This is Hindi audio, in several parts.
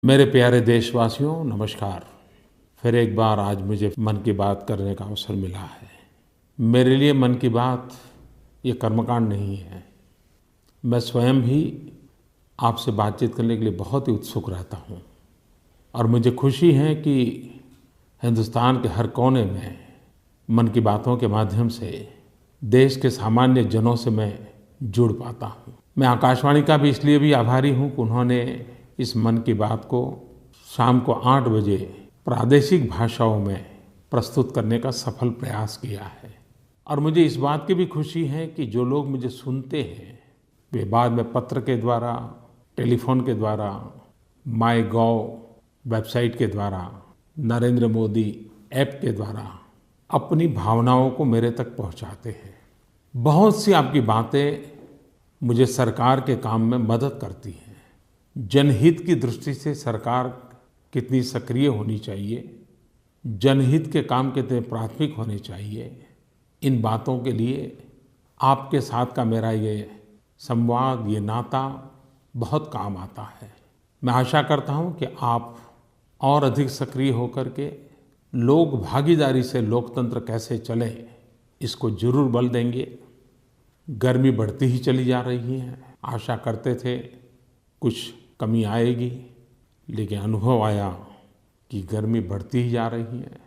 मेरे प्यारे देशवासियों, नमस्कार। फिर एक बार आज मुझे मन की बात करने का अवसर मिला है। मेरे लिए मन की बात ये कर्मकांड नहीं है। मैं स्वयं भी आपसे बातचीत करने के लिए बहुत ही उत्सुक रहता हूँ और मुझे खुशी है कि हिंदुस्तान के हर कोने में मन की बातों के माध्यम से देश के सामान्य जनों से मैं जुड़ पाता हूँ। मैं आकाशवाणी का भी इसलिए भी आभारी हूँ कि उन्होंने इस मन की बात को शाम को 8 बजे प्रादेशिक भाषाओं में प्रस्तुत करने का सफल प्रयास किया है। और मुझे इस बात की भी खुशी है कि जो लोग मुझे सुनते हैं वे बाद में पत्र के द्वारा, टेलीफोन के द्वारा, माईगोव वेबसाइट के द्वारा, नरेंद्र मोदी ऐप के द्वारा अपनी भावनाओं को मेरे तक पहुंचाते हैं। बहुत सी आपकी बातें मुझे सरकार के काम में मदद करती हैं। जनहित की दृष्टि से सरकार कितनी सक्रिय होनी चाहिए, जनहित के काम कितने प्राथमिक होने चाहिए, इन बातों के लिए आपके साथ का मेरा ये संवाद, ये नाता बहुत काम आता है। मैं आशा करता हूँ कि आप और अधिक सक्रिय होकर के लोक भागीदारी से लोकतंत्र कैसे चले, इसको जरूर बल देंगे। गर्मी बढ़ती ही चली जा रही है। आशा करते थे कुछ कमी आएगी, लेकिन अनुभव आया कि गर्मी बढ़ती ही जा रही है।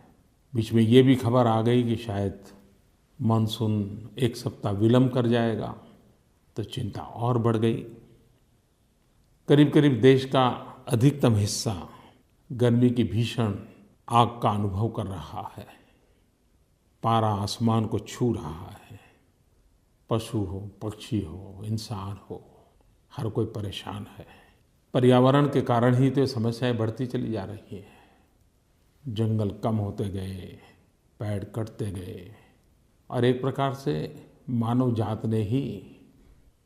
बीच में ये भी खबर आ गई कि शायद मानसून 1 सप्ताह विलम्ब कर जाएगा, तो चिंता और बढ़ गई। करीब करीब देश का अधिकतम हिस्सा गर्मी की भीषण आग का अनुभव कर रहा है। पारा आसमान को छू रहा है। पशु हो, पक्षी हो, इंसान हो, हर कोई परेशान है। पर्यावरण के कारण ही तो समस्याएं बढ़ती चली जा रही हैं। जंगल कम होते गए, पेड़ कटते गए और एक प्रकार से मानव जात ने ही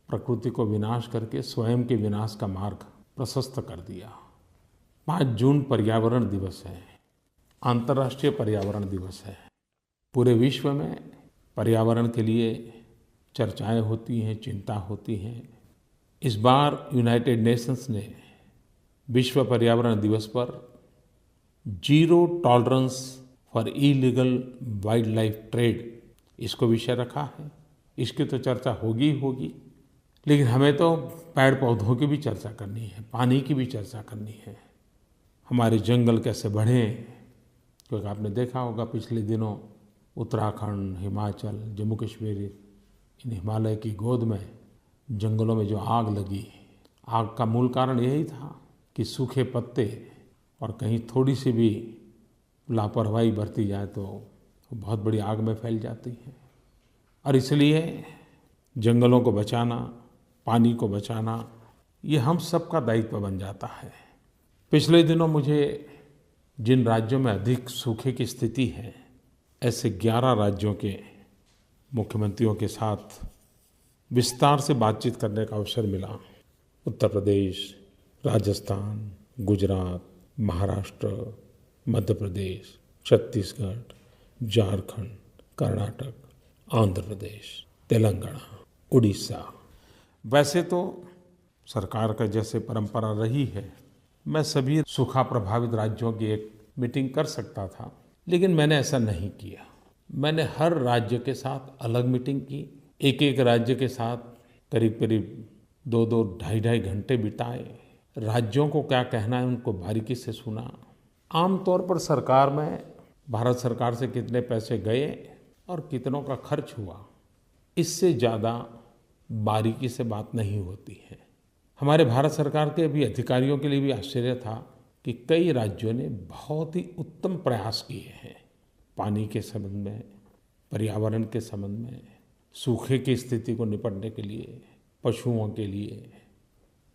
प्रकृति को विनाश करके स्वयं के विनाश का मार्ग प्रशस्त कर दिया। 5 जून पर्यावरण दिवस है, अंतर्राष्ट्रीय पर्यावरण दिवस है। पूरे विश्व में पर्यावरण के लिए चर्चाएं होती हैं, चिंता होती हैं। इस बार यूनाइटेड नेशंस ने विश्व पर्यावरण दिवस पर zero tolerance for illegal wild life trade इसको विषय रखा है। इसकी तो चर्चा होगी ही होगी, लेकिन हमें तो पेड़ पौधों की भी चर्चा करनी है, पानी की भी चर्चा करनी है। हमारे जंगल कैसे बढ़ें, क्योंकि आपने देखा होगा पिछले दिनों उत्तराखंड, हिमाचल, जम्मू कश्मीर, इन हिमालय की गोद में जंगलों में जो आग लगी, आग का मूल कारण यही था कि सूखे पत्ते और कहीं थोड़ी सी भी लापरवाही बरती जाए तो बहुत बड़ी आग में फैल जाती है। और इसलिए जंगलों को बचाना, पानी को बचाना, ये हम सबका दायित्व बन जाता है। पिछले दिनों मुझे जिन राज्यों में अधिक सूखे की स्थिति है, ऐसे 11 राज्यों के मुख्यमंत्रियों के साथ विस्तार से बातचीत करने का अवसर मिला। उत्तर प्रदेश, राजस्थान, गुजरात, महाराष्ट्र, मध्य प्रदेश, छत्तीसगढ़, झारखंड, कर्नाटक, आंध्र प्रदेश, तेलंगाना, उड़ीसा। वैसे तो सरकार का जैसे परंपरा रही है, मैं सभी सूखा प्रभावित राज्यों की एक मीटिंग कर सकता था, लेकिन मैंने ऐसा नहीं किया। मैंने हर राज्य के साथ अलग मीटिंग की। एक राज्य के साथ करीब करीब 2-2, ढाई घंटे बिताए। राज्यों को क्या कहना है उनको बारीकी से सुना। आमतौर पर सरकार में भारत सरकार से कितने पैसे गए और कितनों का खर्च हुआ, इससे ज़्यादा बारीकी से बात नहीं होती है। हमारे भारत सरकार के भी अधिकारियों के लिए भी आश्चर्य था कि कई राज्यों ने बहुत ही उत्तम प्रयास किए हैं पानी के संबंध में, पर्यावरण के संबंध में, सूखे की स्थिति को निपटने के लिए, पशुओं के लिए,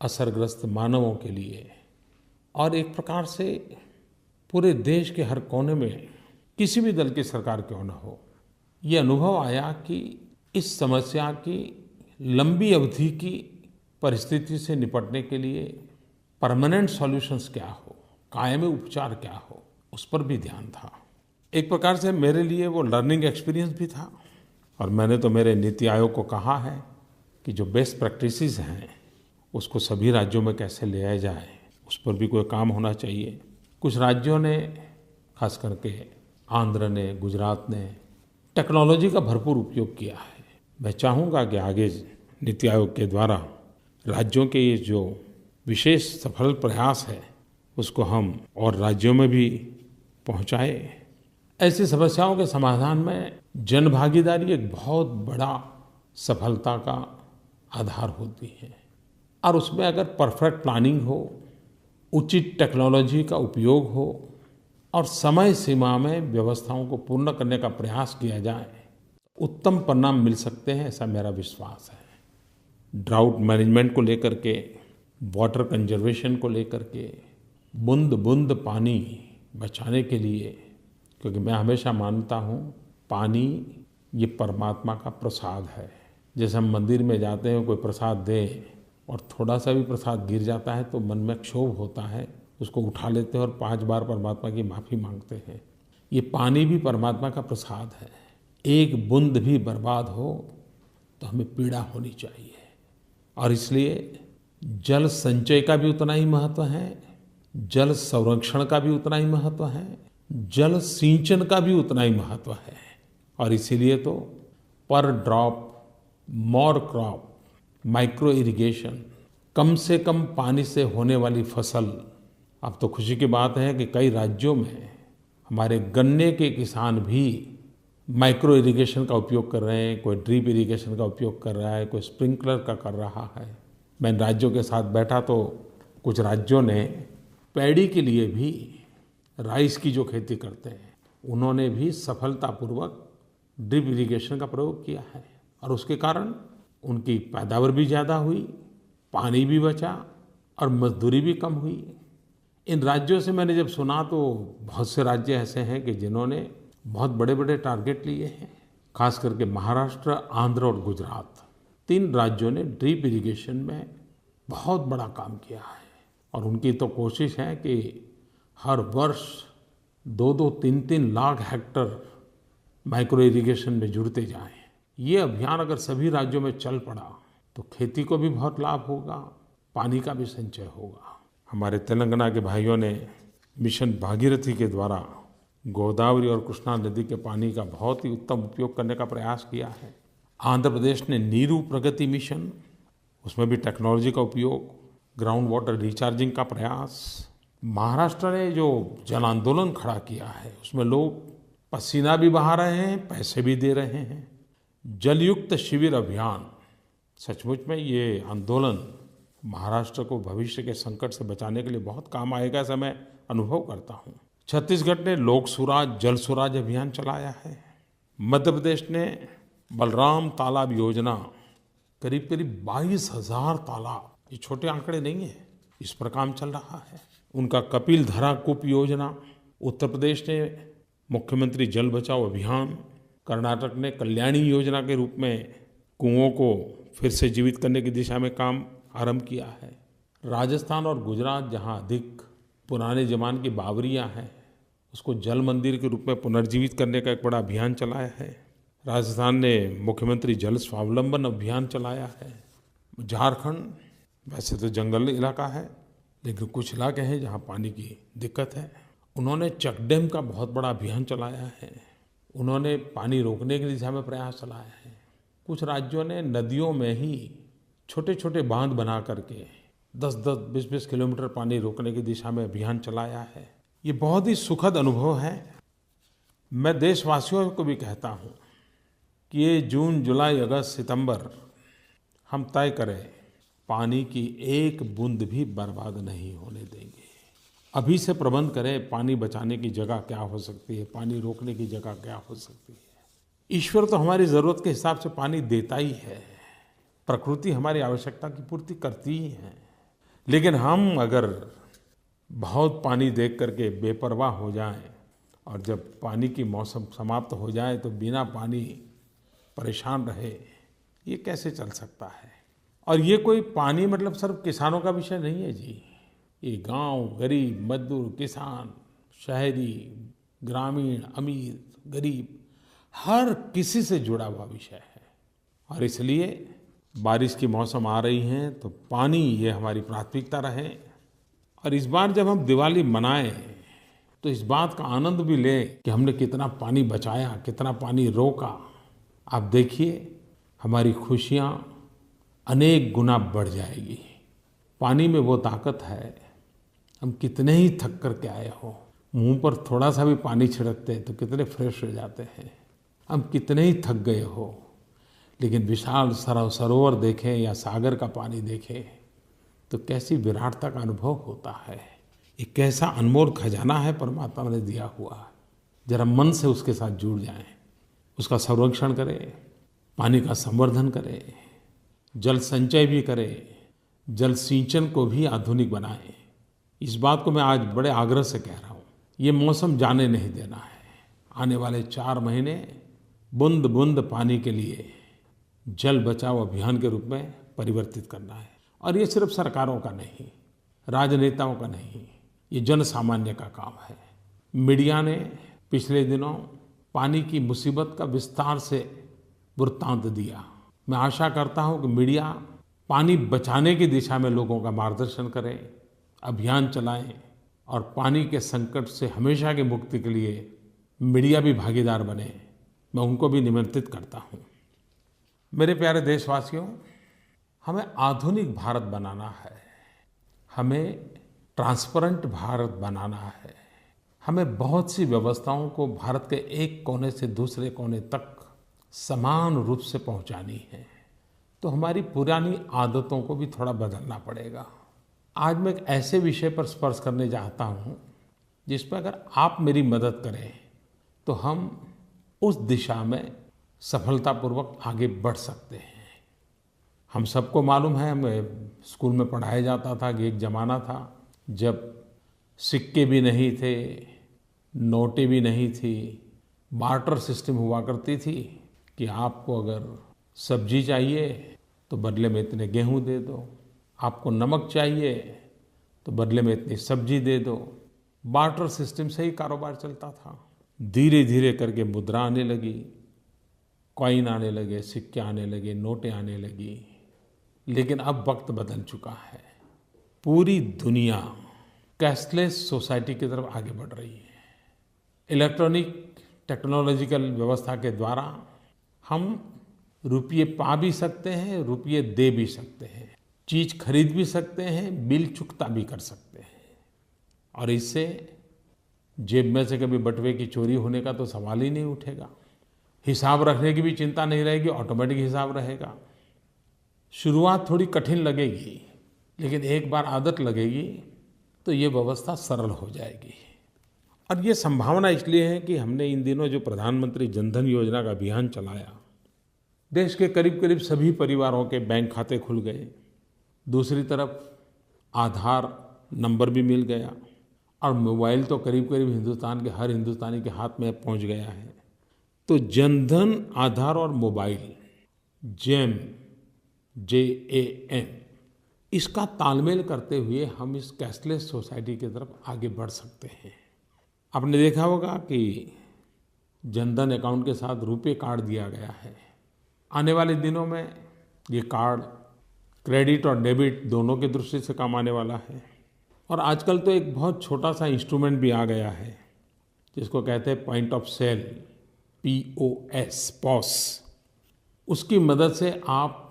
असरग्रस्त मानवों के लिए। और एक प्रकार से पूरे देश के हर कोने में किसी भी दल की सरकार क्यों न हो, ये अनुभव आया कि इस समस्या की लंबी अवधि की परिस्थिति से निपटने के लिए परमानेंट सॉल्यूशंस क्या हो, कायमी उपचार क्या हो, उस पर भी ध्यान था। एक प्रकार से मेरे लिए वो लर्निंग एक्सपीरियंस भी था। और मैंने तो मेरे नीति आयोग को कहा है कि जो बेस्ट प्रैक्टिसेस हैं उसको सभी राज्यों में कैसे ले आया जाए, उस पर भी कोई काम होना चाहिए। कुछ राज्यों ने, खास करके आंध्र ने, गुजरात ने टेक्नोलॉजी का भरपूर उपयोग किया है। मैं चाहूँगा कि आगे नीति आयोग के द्वारा राज्यों के ये जो विशेष सफल प्रयास है उसको हम और राज्यों में भी पहुँचाएं। ऐसी समस्याओं के समाधान में जनभागीदारी एक बहुत बड़ा सफलता का आधार होती है और उसमें अगर परफेक्ट प्लानिंग हो, उचित टेक्नोलॉजी का उपयोग हो और समय सीमा में व्यवस्थाओं को पूर्ण करने का प्रयास किया जाए, उत्तम परिणाम मिल सकते हैं, ऐसा मेरा विश्वास है। ड्राउट मैनेजमेंट को लेकर के, वाटर कंजर्वेशन को लेकर के, बूंद बूंद पानी बचाने के लिए, क्योंकि मैं हमेशा मानता हूँ पानी ये परमात्मा का प्रसाद है। जैसे हम मंदिर में जाते हैं, कोई प्रसाद दें और थोड़ा सा भी प्रसाद गिर जाता है तो मन में क्षोभ होता है, उसको उठा लेते हैं और 5 बार परमात्मा की माफ़ी मांगते हैं। ये पानी भी परमात्मा का प्रसाद है। एक बूंद भी बर्बाद हो तो हमें पीड़ा होनी चाहिए और इसलिए जल संचय का भी उतना ही महत्व है, जल संरक्षण का भी उतना ही महत्व है, जल सिंचन का भी उतना ही महत्व है। और इसीलिए तो per drop more crop, micro irrigation, कम से कम पानी से होने वाली फसल। अब तो खुशी की बात है कि कई राज्यों में हमारे गन्ने के किसान भी माइक्रो इरिगेशन का उपयोग कर रहे हैं, कोई ड्रिप इरिगेशन का उपयोग कर रहा है, कोई स्प्रिंकलर का कर रहा है। मैं इन राज्यों के साथ बैठा तो कुछ राज्यों ने पैडी के लिए भी, राइस की जो खेती करते हैं, उन्होंने भी सफलतापूर्वक ड्रिप इरिगेशन का प्रयोग किया है और उसके कारण उनकी पैदावार भी ज़्यादा हुई, पानी भी बचा और मजदूरी भी कम हुई। इन राज्यों से मैंने जब सुना तो बहुत से राज्य ऐसे हैं कि जिन्होंने बहुत बड़े बड़े टारगेट लिए हैं। खास करके महाराष्ट्र, आंध्र और गुजरात, 3 राज्यों ने ड्रिप इरिगेशन में बहुत बड़ा काम किया है और उनकी तो कोशिश है कि हर वर्ष 2-2, 3-3 लाख हेक्टेयर माइक्रो इरिगेशन में जुड़ते जाएं। ये अभियान अगर सभी राज्यों में चल पड़ा तो खेती को भी बहुत लाभ होगा, पानी का भी संचय होगा। हमारे तेलंगाना के भाइयों ने मिशन भागीरथी के द्वारा गोदावरी और कृष्णा नदी के पानी का बहुत ही उत्तम उपयोग करने का प्रयास किया है। आंध्र प्रदेश ने नीरू प्रगति मिशन, उसमें भी टेक्नोलॉजी का उपयोग, ग्राउंड वाटर रिचार्जिंग का प्रयास। महाराष्ट्र ने जो जन आंदोलन खड़ा किया है उसमें लोग पसीना भी बहा रहे हैं, पैसे भी दे रहे हैं। जलयुक्त शिविर अभियान, सचमुच में ये आंदोलन महाराष्ट्र को भविष्य के संकट से बचाने के लिए बहुत काम आएगा, ऐसा मैं अनुभव करता हूँ। छत्तीसगढ़ ने लोक सुराज, जल सुराज अभियान चलाया है। मध्य प्रदेश ने बलराम तालाब योजना, करीब करीब 22,000 तालाब, ये छोटे आंकड़े नहीं हैं, इस पर काम चल रहा है। उनका कपिल धारा कूप योजना। उत्तर प्रदेश ने मुख्यमंत्री जल बचाओ अभियान। कर्नाटक ने कल्याणी योजना के रूप में कुओं को फिर से जीवित करने की दिशा में काम आरंभ किया है। राजस्थान और गुजरात, जहां अधिक पुराने ज़माने की बावरियां हैं, उसको जल मंदिर के रूप में पुनर्जीवित करने का एक बड़ा अभियान चलाया है। राजस्थान ने मुख्यमंत्री जल स्वावलंबन अभियान चलाया है। झारखंड वैसे तो जंगल इलाका है, लेकिन कुछ इलाके हैं जहां पानी की दिक्कत है। उन्होंने चक डैम का बहुत बड़ा अभियान चलाया है। उन्होंने पानी रोकने की दिशा में प्रयास चलाया है। कुछ राज्यों ने नदियों में ही छोटे छोटे बांध बना करके 10-10, 20-20 किलोमीटर पानी रोकने की दिशा में अभियान चलाया है। ये बहुत ही सुखद अनुभव है। मैं देशवासियों को भी कहता हूँ कि ये जून, जुलाई, अगस्त, सितंबर हम तय करें, पानी की एक बूंद भी बर्बाद नहीं होने देंगे। अभी से प्रबंध करें, पानी बचाने की जगह क्या हो सकती है, पानी रोकने की जगह क्या हो सकती है। ईश्वर तो हमारी ज़रूरत के हिसाब से पानी देता ही है, प्रकृति हमारी आवश्यकता की पूर्ति करती ही है। लेकिन हम अगर बहुत पानी देख करके बेपरवाह हो जाएं और जब पानी की मौसम समाप्त हो जाए तो बिना पानी परेशान रहे, ये कैसे चल सकता है। और ये कोई पानी मतलब सिर्फ किसानों का विषय नहीं है जी। ये गांव, गरीब, मजदूर, किसान, शहरी, ग्रामीण, अमीर, गरीब, हर किसी से जुड़ा हुआ विषय है। और इसलिए बारिश की मौसम आ रही हैं तो पानी ये हमारी प्राथमिकता रहे। और और इस बार जब हम दिवाली मनाएं तो इस बात का आनंद भी लें कि हमने कितना पानी बचाया, कितना पानी रोका। आप देखिए हमारी खुशियाँ अनेक गुना बढ़ जाएगी। पानी में वो ताकत है, हम कितने ही थक कर के आए हो, मुंह पर थोड़ा सा भी पानी छिड़कते हैं तो कितने फ्रेश हो जाते हैं। हम कितने ही थक गए हो, लेकिन विशाल सरोवर देखें या सागर का पानी देखें तो कैसी विराटता का अनुभव होता है। ये कैसा अनमोल खजाना है परमात्मा ने दिया हुआ। जरा मन से उसके साथ जुड़ जाएं, उसका संरक्षण करें, पानी का संवर्धन करें, जल संचय भी करें, जल सिंचन को भी आधुनिक बनाएं। इस बात को मैं आज बड़े आग्रह से कह रहा हूँ। ये मौसम जाने नहीं देना है। आने वाले 4 महीने बूंद बूंद पानी के लिए जल बचाओ अभियान के रूप में परिवर्तित करना है। और ये सिर्फ सरकारों का नहीं, राजनेताओं का नहीं, ये जन सामान्य का काम है। मीडिया ने पिछले दिनों पानी की मुसीबत का विस्तार से वृत्तांत दिया। मैं आशा करता हूँ कि मीडिया पानी बचाने की दिशा में लोगों का मार्गदर्शन करे, अभियान चलाएं और पानी के संकट से हमेशा की मुक्ति के लिए मीडिया भी भागीदार बने। मैं उनको भी निमंत्रित करता हूँ। मेरे प्यारे देशवासियों, हमें आधुनिक भारत बनाना है, हमें ट्रांसपेरेंट भारत बनाना है, हमें बहुत सी व्यवस्थाओं को भारत के एक कोने से दूसरे कोने तक समान रूप से पहुंचानी है। तो हमारी पुरानी आदतों को भी थोड़ा बदलना पड़ेगा। आज मैं एक ऐसे विषय पर स्पर्श करने चाहता हूँ जिस पर अगर आप मेरी मदद करें तो हम उस दिशा में सफलतापूर्वक आगे बढ़ सकते हैं। हम सबको मालूम है, हमें स्कूल में पढ़ाया जाता था कि एक ज़माना था जब सिक्के भी नहीं थे, नोटें भी नहीं थी, बार्टर सिस्टम हुआ करती थी कि आपको अगर सब्जी चाहिए तो बदले में इतने गेहूँ दे दो, आपको नमक चाहिए तो बदले में इतनी सब्जी दे दो। बार्टर सिस्टम से ही कारोबार चलता था। धीरे धीरे करके मुद्रा आने लगी, कॉइन आने लगे, सिक्के आने लगे, नोटें आने लगी। लेकिन अब वक्त बदल चुका है। पूरी दुनिया कैशलेस सोसाइटी की तरफ आगे बढ़ रही है। इलेक्ट्रॉनिक टेक्नोलॉजिकल व्यवस्था के द्वारा हम रुपये पा भी सकते हैं, रुपये दे भी सकते हैं, चीज़ खरीद भी सकते हैं, बिल चुकता भी कर सकते हैं। और इससे जेब में से कभी बटुए की चोरी होने का तो सवाल ही नहीं उठेगा। हिसाब रखने की भी चिंता नहीं रहेगी, ऑटोमेटिक हिसाब रहेगा। शुरुआत थोड़ी कठिन लगेगी, लेकिन एक बार आदत लगेगी तो ये व्यवस्था सरल हो जाएगी। और ये संभावना इसलिए है कि हमने इन दिनों जो प्रधानमंत्री जनधन योजना का अभियान चलाया, देश के करीब करीब सभी परिवारों के बैंक खाते खुल गए। दूसरी तरफ आधार नंबर भी मिल गया और मोबाइल तो करीब करीब हिंदुस्तान के हर हिंदुस्तानी के हाथ में पहुंच गया है। तो जनधन, आधार और मोबाइल, जेम, JAM, इसका तालमेल करते हुए हम इस कैशलेस सोसाइटी की तरफ आगे बढ़ सकते हैं। आपने देखा होगा कि जनधन अकाउंट के साथ रुपे कार्ड दिया गया है। आने वाले दिनों में ये कार्ड क्रेडिट और डेबिट दोनों की दृष्टि से काम आने वाला है। और आजकल तो एक बहुत छोटा सा इंस्ट्रूमेंट भी आ गया है जिसको कहते हैं पॉइंट ऑफ सेल, POS। उसकी मदद से आप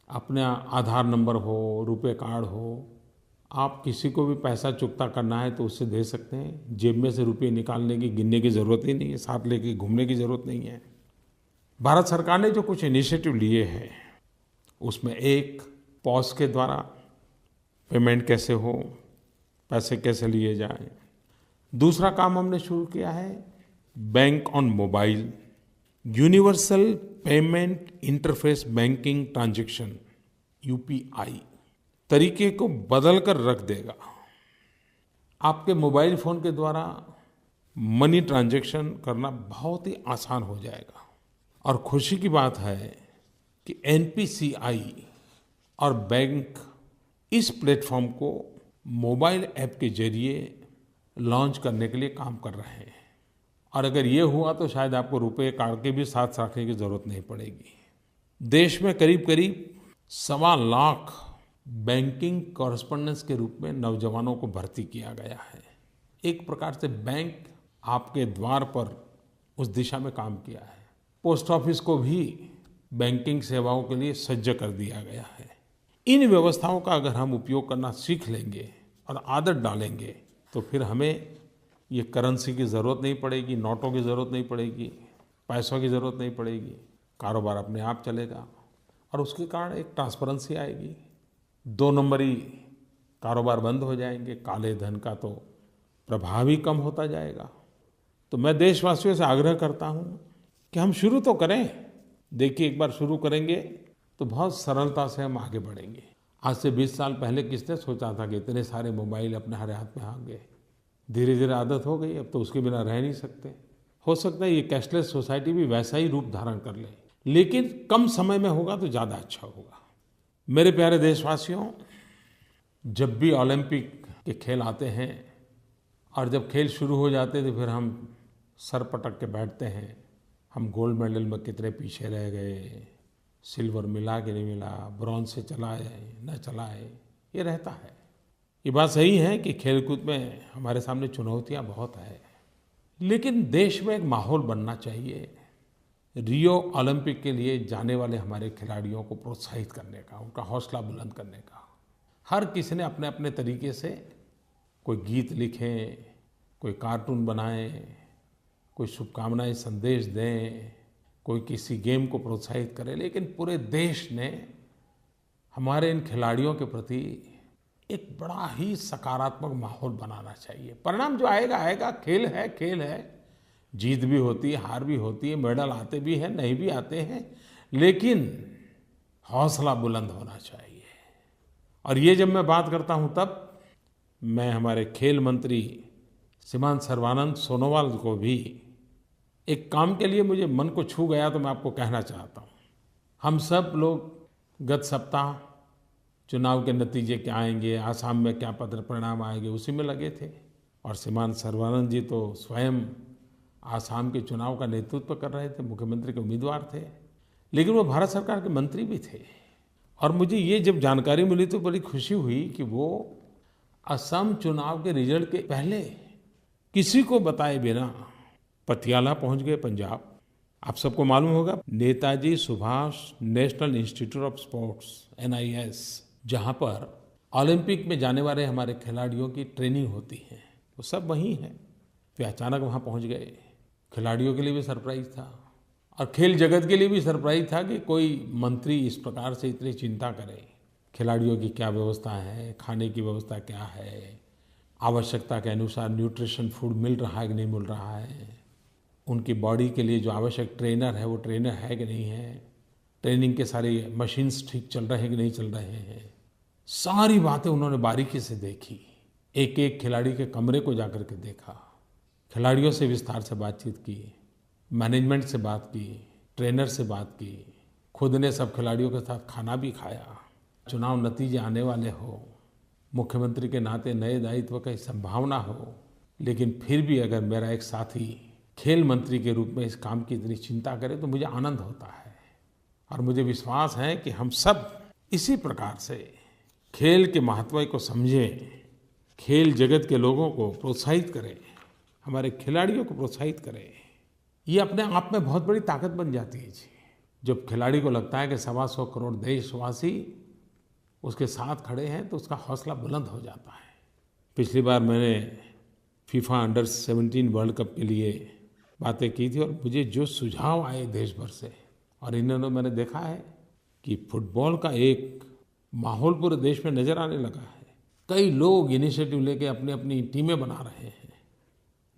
अपना आधार नंबर हो, रुपए कार्ड हो, आप किसी को भी पैसा चुकता करना है तो उससे दे सकते हैं। जेब में से रुपये निकालने की, गिनने की ज़रूरत ही नहीं है, साथ लेके घूमने की ज़रूरत नहीं है। भारत सरकार ने जो कुछ इनिशिएटिव लिए हैं उसमें एक POS के द्वारा पेमेंट कैसे हो, पैसे कैसे लिए जाएं। दूसरा काम हमने शुरू किया है bank on mobile, universal payment interface banking transaction, UPI तरीके को बदल कर रख देगा। आपके मोबाइल फ़ोन के द्वारा मनी ट्रांजैक्शन करना बहुत ही आसान हो जाएगा। और खुशी की बात है कि NPCI और बैंक इस प्लेटफॉर्म को मोबाइल ऐप के जरिए लॉन्च करने के लिए काम कर रहे हैं। और अगर ये हुआ तो शायद आपको रुपए कार्ड के भी साथ रखने की ज़रूरत नहीं पड़ेगी। देश में करीब करीब 1.25 लाख बैंकिंग कॉरेस्पोंडेंस के रूप में नौजवानों को भर्ती किया गया है। एक प्रकार से बैंक आपके द्वार पर उस दिशा में काम किया है। पोस्ट ऑफिस को भी बैंकिंग सेवाओं के लिए सज्ज कर दिया गया है। इन व्यवस्थाओं का अगर हम उपयोग करना सीख लेंगे और आदत डालेंगे तो फिर हमें ये करेंसी की ज़रूरत नहीं पड़ेगी, नोटों की ज़रूरत नहीं पड़ेगी, पैसों की ज़रूरत नहीं पड़ेगी। कारोबार अपने आप चलेगा और उसके कारण एक ट्रांसपेरेंसी आएगी। 2 नंबरी कारोबार बंद हो जाएंगे, काले धन का तो प्रभाव ही कम होता जाएगा। तो मैं देशवासियों से आग्रह करता हूँ कि हम शुरू तो करें। देखिए, एक बार शुरू करेंगे तो बहुत सरलता से हम आगे बढ़ेंगे। आज से 20 साल पहले किसने सोचा था कि इतने सारे मोबाइल अपने हर हाथ में आ गए। धीरे धीरे आदत हो गई, अब तो उसके बिना रह नहीं सकते। हो सकता है ये कैशलेस सोसाइटी भी वैसा ही रूप धारण कर ले, लेकिन कम समय में होगा तो ज़्यादा अच्छा होगा। मेरे प्यारे देशवासियों, जब भी ओलंपिक के खेल आते हैं और जब खेल शुरू हो जाते तो फिर हम सर पटक के बैठते हैं, हम गोल्ड मेडल में कितने पीछे रह गए, सिल्वर मिला कि नहीं मिला, ब्रॉन्ज से चला है न चला है, ये रहता है। ये बात सही है कि खेलकूद में हमारे सामने चुनौतियां बहुत है, लेकिन देश में एक माहौल बनना चाहिए रियो ओलंपिक के लिए जाने वाले हमारे खिलाड़ियों को प्रोत्साहित करने का, उनका हौसला बुलंद करने का। हर किसी ने अपने अपने तरीके से कोई गीत लिखे, कोई कार्टून बनाए, कोई शुभकामनाएं संदेश दें, कोई किसी गेम को प्रोत्साहित करे, लेकिन पूरे देश ने हमारे इन खिलाड़ियों के प्रति एक बड़ा ही सकारात्मक माहौल बनाना चाहिए। परिणाम जो आएगा आएगा, खेल है, खेल है, जीत भी होती है, हार भी होती है, मेडल आते भी हैं, नहीं भी आते हैं, लेकिन हौसला बुलंद होना चाहिए। और ये जब मैं बात करता हूँ तब मैं हमारे खेल मंत्री श्रीमान सर्बानंद सोनोवाल को भी एक काम के लिए मुझे मन को छू गया तो मैं आपको कहना चाहता हूँ। हम सब लोग गत सप्ताह चुनाव के नतीजे क्या आएंगे, आसाम में क्या परिणाम आएंगे, उसी में लगे थे। और श्रीमान सर्बानंद जी तो स्वयं आसाम के चुनाव का नेतृत्व कर रहे थे, मुख्यमंत्री के उम्मीदवार थे, लेकिन वो भारत सरकार के मंत्री भी थे। और मुझे ये जब जानकारी मिली तो बड़ी खुशी हुई कि वो असम चुनाव के रिजल्ट के पहले किसी को बताए बिना पटियाला पहुंच गए, पंजाब। आप सबको मालूम होगा, Netaji Subhash national institute of sports NIS, जहां पर ओलंपिक में जाने वाले हमारे खिलाड़ियों की ट्रेनिंग होती है, वो सब वहीं है। वे अचानक वहां पहुंच गए। खिलाड़ियों के लिए भी सरप्राइज था और खेल जगत के लिए भी सरप्राइज था कि कोई मंत्री इस प्रकार से इतनी चिंता करे। खिलाड़ियों की क्या व्यवस्था है, खाने की व्यवस्था क्या है, आवश्यकता के अनुसार न्यूट्रिशन फूड मिल रहा है कि नहीं मिल रहा है, उनकी बॉडी के लिए जो आवश्यक ट्रेनर है वो ट्रेनर है कि नहीं है, ट्रेनिंग के सारे मशीन्स ठीक चल रहे हैं कि नहीं चल रहे हैं, सारी बातें उन्होंने बारीकी से देखी। एक एक खिलाड़ी के कमरे को जाकर के देखा, खिलाड़ियों से विस्तार से बातचीत की, मैनेजमेंट से बात की, ट्रेनर से बात की, खुद ने सब खिलाड़ियों के साथ खाना भी खाया। चुनाव नतीजे आने वाले हो, मुख्यमंत्री के नाते नए दायित्व की संभावना हो, लेकिन फिर भी अगर मेरा एक साथी खेल मंत्री के रूप में इस काम की इतनी चिंता करे तो मुझे आनंद होता है। और मुझे विश्वास है कि हम सब इसी प्रकार से खेल के महत्व को समझें, खेल जगत के लोगों को प्रोत्साहित करें, हमारे खिलाड़ियों को प्रोत्साहित करें। ये अपने आप में बहुत बड़ी ताकत बन जाती है जी। जब खिलाड़ी को लगता है कि 125 करोड़ देशवासी उसके साथ खड़े हैं तो उसका हौसला बुलंद हो जाता है। पिछली बार मैंने फीफा अंडर 17 वर्ल्ड कप के लिए बातें की थी और मुझे जो सुझाव आए देश भर से, और इन्होंने मैंने देखा है कि फुटबॉल का एक माहौल पूरे देश में नज़र आने लगा है। कई लोग इनिशिएटिव लेके अपनी अपनी टीमें बना रहे हैं।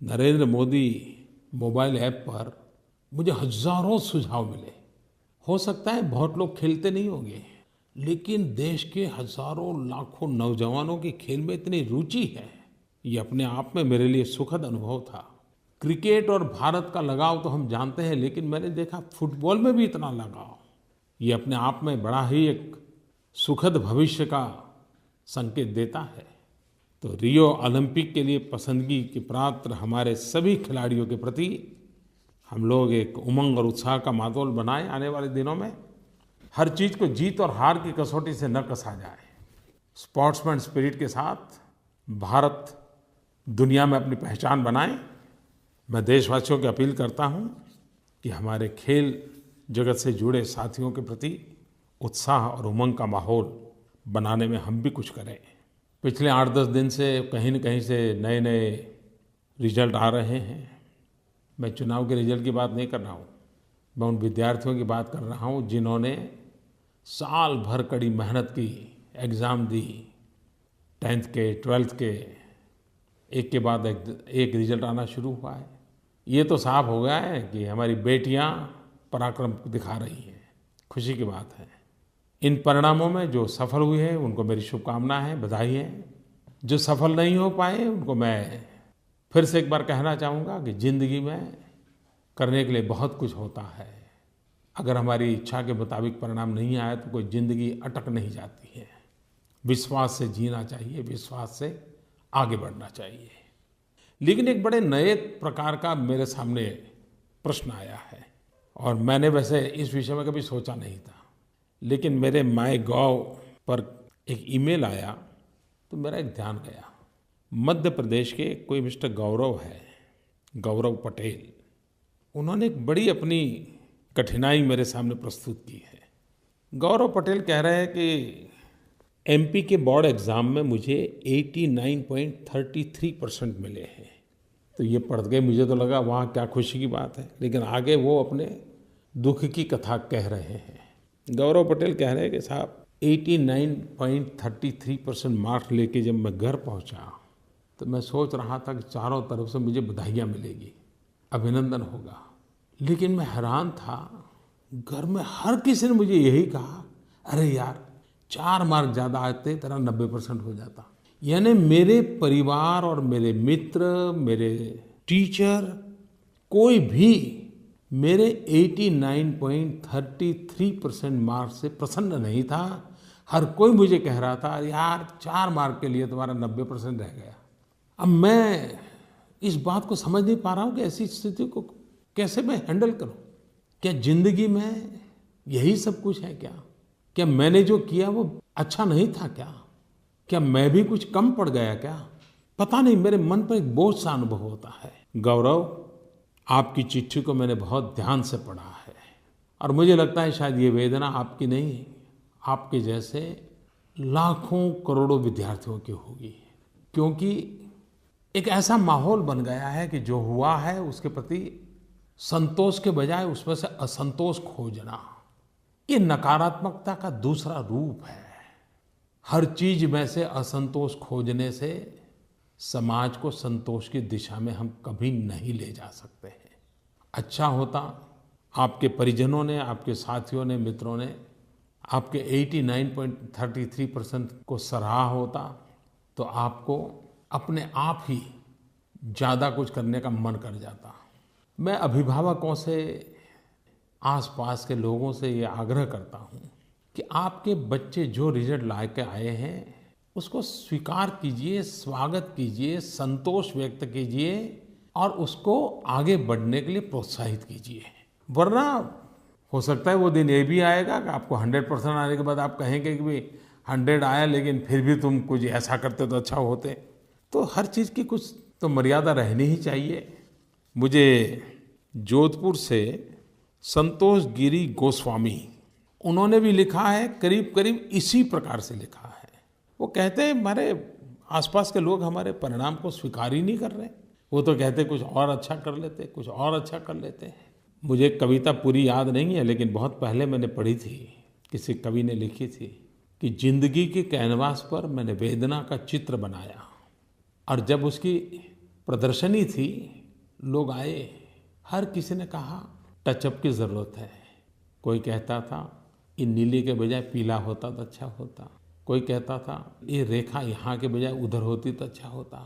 नरेंद्र मोदी मोबाइल ऐप पर मुझे हज़ारों सुझाव मिले। हो सकता है बहुत लोग खेलते नहीं होंगे, लेकिन देश के हज़ारों लाखों नौजवानों की खेल में इतनी रुचि है, ये अपने आप में मेरे लिए सुखद अनुभव था। क्रिकेट और भारत का लगाव तो हम जानते हैं, लेकिन मैंने देखा फुटबॉल में भी इतना लगाव, ये अपने आप में बड़ा ही एक सुखद भविष्य का संकेत देता है। तो रियो ओलंपिक के लिए पसंदगी के पात्र हमारे सभी खिलाड़ियों के प्रति हम लोग एक उमंग और उत्साह का माहौल बनाएं। आने वाले दिनों में हर चीज़ को जीत और हार की कसौटी से न कसा जाए, स्पोर्ट्समैन स्पिरिट के साथ भारत दुनिया में अपनी पहचान बनाए। मैं देशवासियों की अपील करता हूँ कि हमारे खेल जगत से जुड़े साथियों के प्रति उत्साह और उमंग का माहौल बनाने में हम भी कुछ करें। पिछले 8-10 दिन से कहीं न कहीं से नए-नए रिजल्ट आ रहे हैं। मैं चुनाव के रिजल्ट की बात नहीं कर रहा हूँ, मैं उन विद्यार्थियों की बात कर रहा हूँ जिन्होंने साल भर कड़ी मेहनत की, एग्ज़ाम दी, 10th के, 12th के, एक के बाद एक रिजल्ट आना शुरू हुआ है। ये तो साफ हो गया है कि हमारी बेटियां पराक्रम दिखा रही हैं, खुशी की बात है। इन परिणामों में जो सफल हुए हैं उनको मेरी शुभकामनाएं हैं, बधाई है। जो सफल नहीं हो पाए उनको मैं फिर से एक बार कहना चाहूँगा कि ज़िंदगी में करने के लिए बहुत कुछ होता है। अगर हमारी इच्छा के मुताबिक परिणाम नहीं आए तो कोई ज़िंदगी अटक नहीं जाती है। विश्वास से जीना चाहिए, विश्वास से आगे बढ़ना चाहिए। लेकिन एक बड़े नए प्रकार का मेरे सामने प्रश्न आया है और मैंने वैसे इस विषय में कभी सोचा नहीं था, लेकिन मेरे माईगॉव पर एक ईमेल आया तो मेरा एक ध्यान गया। मध्य प्रदेश के कोई मिस्टर गौरव है, गौरव पटेल, उन्होंने एक बड़ी अपनी कठिनाई मेरे सामने प्रस्तुत की है। गौरव पटेल कह रहे हैं कि एमपी के बोर्ड एग्ज़ाम में मुझे 89.33% मिले हैं। तो ये पढ़ के मुझे तो लगा वहाँ क्या खुशी की बात है, लेकिन आगे वो अपने दुख की कथा कह रहे हैं। गौरव पटेल कह रहे हैं कि साहब 89.33% मार्क्स लेके जब मैं घर पहुँचा तो मैं सोच रहा था कि चारों तरफ से मुझे बधाइयाँ मिलेगी, अभिनंदन होगा। लेकिन मैं हैरान था, घर में हर किसी ने मुझे यही कहा, अरे यार 4 मार्क ज़्यादा आते तेरा 90% हो जाता। यानी मेरे परिवार और मेरे मित्र, मेरे टीचर, कोई भी मेरे 89.33% मार्क्स से प्रसन्न नहीं था। हर कोई मुझे कह रहा था यार 4 मार्क के लिए तुम्हारा 90% रह गया। अब मैं इस बात को समझ नहीं पा रहा हूँ कि ऐसी स्थिति को कैसे मैं हैंडल करूँ। क्या ज़िंदगी में यही सब कुछ है क्या? क्या मैंने जो किया वो अच्छा नहीं था क्या? क्या मैं भी कुछ कम पड़ गया क्या? पता नहीं, मेरे मन पर एक बोझ सा अनुभव होता है। गौरव, आपकी चिट्ठी को मैंने बहुत ध्यान से पढ़ा है और मुझे लगता है शायद ये वेदना आपकी नहीं, आपके जैसे लाखों करोड़ों विद्यार्थियों की होगी। क्योंकि एक ऐसा माहौल बन गया है कि जो हुआ है उसके प्रति संतोष के बजाय उसमें से असंतोष खोजना, ये नकारात्मकता का दूसरा रूप है। हर चीज में से असंतोष खोजने से समाज को संतोष की दिशा में हम कभी नहीं ले जा सकते हैं। अच्छा होता आपके परिजनों ने, आपके साथियों ने, मित्रों ने आपके 89.33% को सराहा होता तो आपको अपने आप ही ज़्यादा कुछ करने का मन कर जाता। मैं अभिभावकों से, आसपास के लोगों से ये आग्रह करता हूँ कि आपके बच्चे जो रिजल्ट ला के आए हैं उसको स्वीकार कीजिए, स्वागत कीजिए, संतोष व्यक्त कीजिए और उसको आगे बढ़ने के लिए प्रोत्साहित कीजिए। वरना हो सकता है वो दिन ये भी आएगा कि आपको 100% आने के बाद आप कहेंगे कि भाई 100 आया लेकिन फिर भी तुम कुछ ऐसा करते तो अच्छा होते। तो हर चीज़ की कुछ तो मर्यादा रहनी ही चाहिए। मुझे जोधपुर से संतोष गिरी गोस्वामी, उन्होंने भी लिखा है, करीब करीब इसी प्रकार से लिखा है। वो कहते हैं हमारे आसपास के लोग हमारे परिणाम को स्वीकार ही नहीं कर रहे। वो तो कहते कुछ और अच्छा कर लेते, कुछ और अच्छा कर लेते हैं। मुझे कविता पूरी याद नहीं है, लेकिन बहुत पहले मैंने पढ़ी थी, किसी कवि ने लिखी थी कि जिंदगी के कैनवास पर मैंने वेदना का चित्र बनाया और जब उसकी प्रदर्शनी थी, लोग आए, हर किसी ने कहा टचअप की ज़रूरत है। कोई कहता था ये नीले के बजाय पीला होता तो अच्छा होता, कोई कहता था ये रेखा यहाँ के बजाय उधर होती तो अच्छा होता।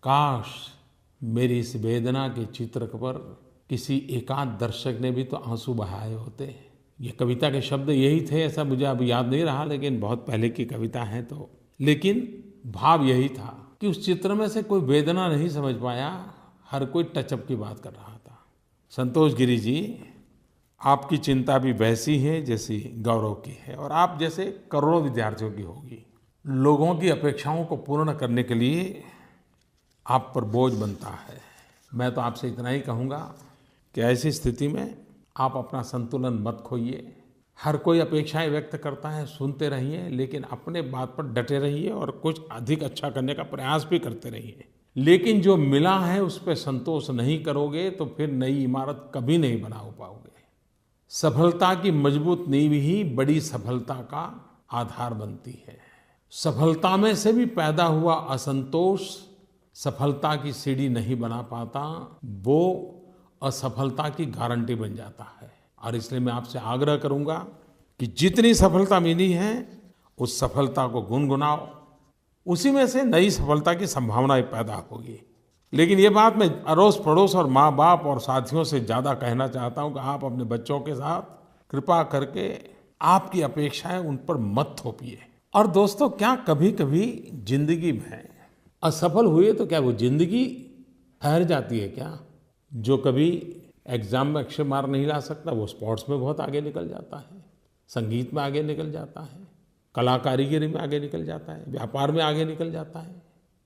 काश मेरी इस वेदना के चित्र पर किसी एकाध दर्शक ने भी तो आंसू बहाए होते। ये कविता के शब्द यही थे, ऐसा मुझे अब याद नहीं रहा, लेकिन बहुत पहले की कविता है तो। लेकिन भाव यही था कि उस चित्र में से कोई वेदना नहीं समझ पाया, हर कोई टचअप की बात कर रहा था। संतोष गिरी जी, आपकी चिंता भी वैसी है जैसी गौरव की है और आप जैसे करोड़ों विद्यार्थियों की होगी। लोगों की अपेक्षाओं को पूर्ण करने के लिए आप पर बोझ बनता है। मैं तो आपसे इतना ही कहूँगा कि ऐसी स्थिति में आप अपना संतुलन मत खोइए। हर कोई अपेक्षाएं व्यक्त करता है, सुनते रहिए, लेकिन अपने बात पर डटे रहिए और कुछ अधिक अच्छा करने का प्रयास भी करते रहिए। लेकिन जो मिला है उस पर संतोष नहीं करोगे तो फिर नई इमारत कभी नहीं बना पाओगे। सफलता की मजबूत नींव ही बड़ी सफलता का आधार बनती है। सफलता में से भी पैदा हुआ असंतोष सफलता की सीढ़ी नहीं बना पाता, वो असफलता की गारंटी बन जाता है। और इसलिए मैं आपसे आग्रह करूंगा कि जितनी सफलता मिली है उस सफलता को गुनगुनाओ, उसी में से नई सफलता की संभावनाएं पैदा होगी। लेकिन ये बात मैं अड़ोस पड़ोस और माँ बाप और साथियों से ज़्यादा कहना चाहता हूँ कि आप अपने बच्चों के साथ कृपा करके आपकी अपेक्षाएं उन पर मत थोपिए। और दोस्तों, क्या कभी कभी जिंदगी में असफल हुए तो क्या वो जिंदगी ठहर जाती है क्या? जो कभी एग्जाम में अक्षर मार्क नहीं ला सकता वो स्पोर्ट्स में बहुत आगे निकल जाता है, संगीत में आगे निकल जाता है, कला कारीगरी में आगे निकल जाता है, व्यापार में आगे निकल जाता है।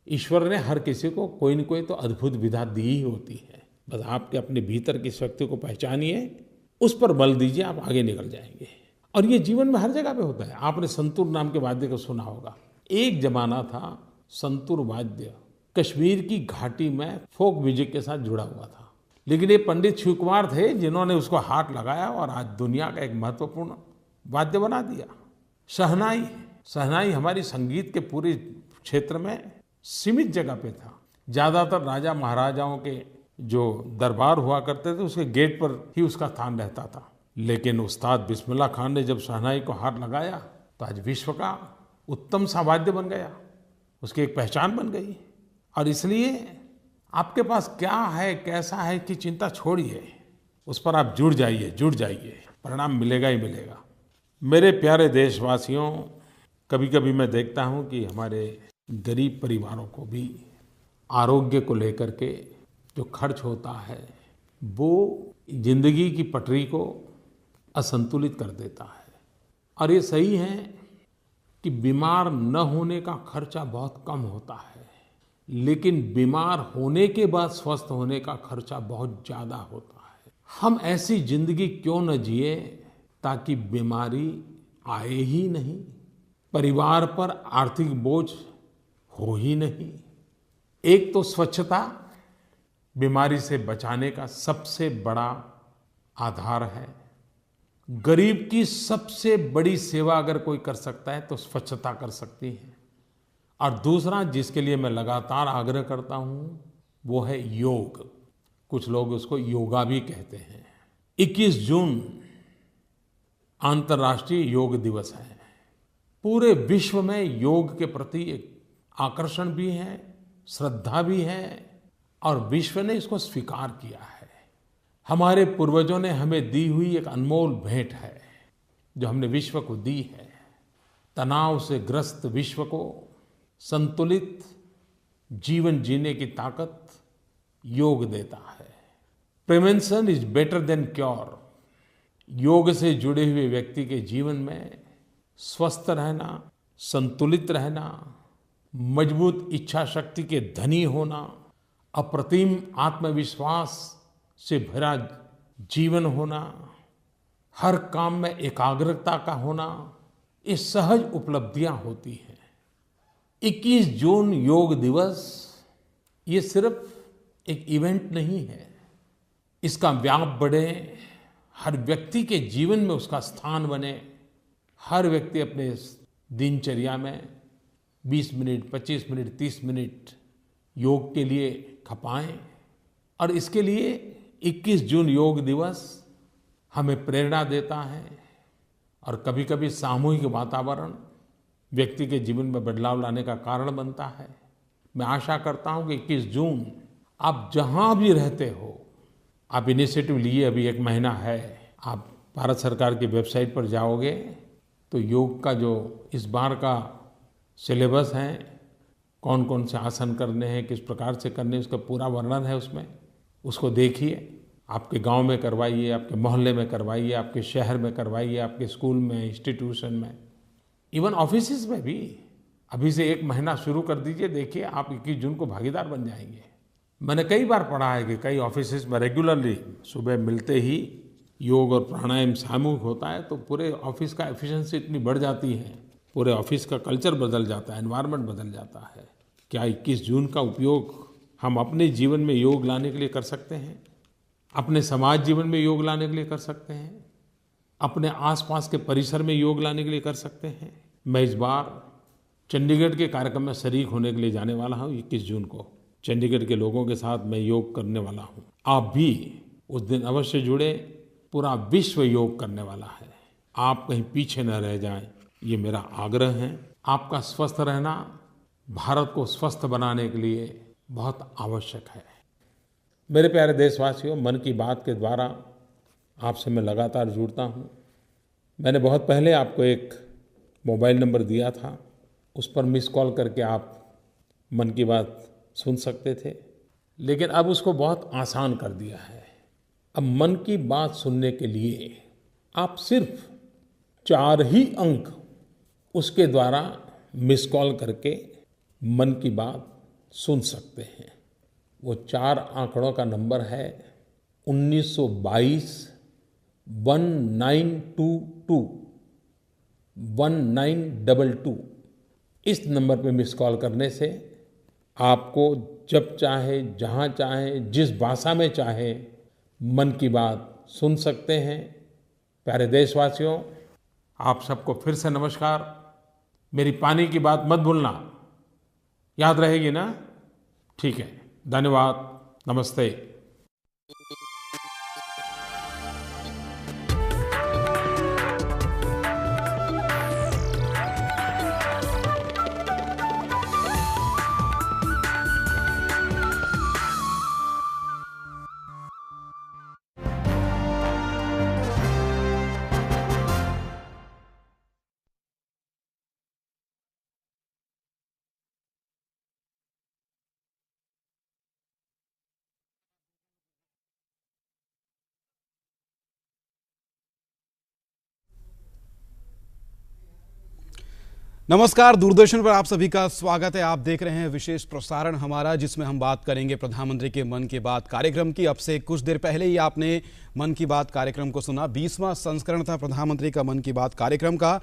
ईश्वर ने हर किसी को कोई न कोई तो अद्भुत विधा दी ही होती है। बस आपके अपने भीतर की शक्ति को पहचानिए, उस पर बल दीजिए, आप आगे निकल जाएंगे। और ये जीवन में हर जगह पे होता है। आपने संतूर नाम के वाद्य को सुना होगा। एक जमाना था संतूर वाद्य कश्मीर की घाटी में फोक म्यूजिक के साथ जुड़ा हुआ था। लेकिन ये पंडित शिव कुमार थे जिन्होंने उसको हाथ लगाया और आज दुनिया का एक महत्वपूर्ण वाद्य बना दिया। शहनाई, शहनाई हमारी संगीत के पूरे क्षेत्र में सीमित जगह पे था। ज्यादातर राजा महाराजाओं के जो दरबार हुआ करते थे उसके गेट पर ही उसका स्थान रहता था। लेकिन उस्ताद बिस्मिल्लाह खान ने जब शहनाई को हाथ लगाया तो आज विश्व का उत्तम सा वाद्य बन गया, उसकी एक पहचान बन गई। और इसलिए आपके पास क्या है, कैसा है कि चिंता छोड़िए, उस पर आप जुड़ जाइए, परिणाम मिलेगा ही मिलेगा। मेरे प्यारे देशवासियों, कभी कभी मैं देखता हूँ कि हमारे गरीब परिवारों को भी आरोग्य को लेकर के जो खर्च होता है वो जिंदगी की पटरी को असंतुलित कर देता है। और ये सही है कि बीमार न होने का खर्चा बहुत कम होता है, लेकिन बीमार होने के बाद स्वस्थ होने का खर्चा बहुत ज़्यादा होता है। हम ऐसी जिंदगी क्यों न जिए ताकि बीमारी आए ही नहीं, परिवार पर आर्थिक बोझ हो ही नहीं। एक तो स्वच्छता बीमारी से बचाने का सबसे बड़ा आधार है। गरीब की सबसे बड़ी सेवा अगर कोई कर सकता है तो स्वच्छता कर सकती है। और दूसरा जिसके लिए मैं लगातार आग्रह करता हूँ वो है योग। कुछ लोग उसको योगा भी कहते हैं। 21 जून अंतर्राष्ट्रीय योग दिवस है। पूरे विश्व में योग के प्रति एक आकर्षण भी है, श्रद्धा भी है और विश्व ने इसको स्वीकार किया है। हमारे पूर्वजों ने हमें दी हुई एक अनमोल भेंट है जो हमने विश्व को दी है। तनाव से ग्रस्त विश्व को संतुलित जीवन जीने की ताकत योग देता है। Prevention is better than cure. योग से जुड़े हुए व्यक्ति के जीवन में स्वस्थ रहना, संतुलित रहना, मजबूत इच्छा शक्ति के धनी होना, अप्रतिम आत्मविश्वास से भरा जीवन होना, हर काम में एकाग्रता का होना, ये सहज उपलब्धियां होती हैं। 21 जून योग दिवस ये सिर्फ एक इवेंट नहीं है, इसका व्याप बढ़े, हर व्यक्ति के जीवन में उसका स्थान बने। हर व्यक्ति अपने दिनचर्या में 20 मिनट, 25 मिनट, 30 मिनट योग के लिए खपाएं। और इसके लिए 21 जून योग दिवस हमें प्रेरणा देता है। और कभी-कभी सामूहिक वातावरण व्यक्ति के जीवन में बदलाव लाने का कारण बनता है। मैं आशा करता हूं कि 21 जून आप जहां भी रहते हो, आप इनिशिएटिव लिए, अभी 1 महीना है, आप भारत सरकार की वेबसाइट पर जाओगे तो योग का जो इस बार का सिलेबस है, कौन कौन से आसन करने हैं, किस प्रकार से करने हैं, उसका पूरा वर्णन है उसमें। उसको देखिए, आपके गांव में करवाइए, आपके मोहल्ले में करवाइए, आपके शहर में करवाइए, आपके स्कूल में, इंस्टीट्यूशन में, इवन ऑफिसेज में भी अभी से 1 महीना शुरू कर दीजिए, देखिए आप 21 जून को भागीदार बन जाएंगे। मैंने कई बार पढ़ा है कि कई ऑफिसेज में रेगुलरली सुबह मिलते ही योग और प्राणायाम सामूहिक होता है तो पूरे ऑफिस का एफिशिएंसी इतनी बढ़ जाती है, पूरे ऑफिस का कल्चर बदल जाता है, एनवायरनमेंट बदल जाता है। क्या 21 जून का उपयोग हम अपने जीवन में योग लाने के लिए कर सकते हैं? अपने समाज जीवन में योग लाने के लिए कर सकते हैं? अपने आसपास के परिसर में योग लाने के लिए कर सकते हैं? मैं इस बार चंडीगढ़ के कार्यक्रम में शरीक होने के लिए जाने वाला हूँ। 21 जून को चंडीगढ़ के लोगों के साथ मैं योग करने वाला हूँ। आप भी उस दिन अवश्य जुड़े। पूरा विश्व योग करने वाला है। आप कहीं पीछे न रह जाएं, ये मेरा आग्रह है। आपका स्वस्थ रहना भारत को स्वस्थ बनाने के लिए बहुत आवश्यक है। मेरे प्यारे देशवासियों, मन की बात के द्वारा आपसे मैं लगातार जुड़ता हूँ। मैंने बहुत पहले आपको एक मोबाइल नंबर दिया था, उस पर मिस कॉल करके आप मन की बात सुन सकते थे, लेकिन अब उसको बहुत आसान कर दिया है। अब मन की बात सुनने के लिए आप सिर्फ 4 ही अंक उसके द्वारा मिस कॉल करके मन की बात सुन सकते हैं। वो 4 आंकड़ों का नंबर है 1922 1922 1922। इस नंबर पे मिस कॉल करने से आपको जब चाहे, जहाँ चाहे, जिस भाषा में चाहे मन की बात सुन सकते हैं। प्यारे देशवासियों, आप सबको फिर से नमस्कार। मेरी पानी की बात मत भूलना, याद रहेगी ना? ठीक है, धन्यवाद, नमस्ते। नमस्कार, दूरदर्शन पर आप सभी का स्वागत है। आप देख रहे हैं विशेष प्रसारण हमारा, जिसमें हम बात करेंगे प्रधानमंत्री के मन की बात कार्यक्रम की। अब से कुछ देर पहले ही आपने मन की बात कार्यक्रम को सुना। 20वां संस्करण था प्रधानमंत्री का मन की बात कार्यक्रम का।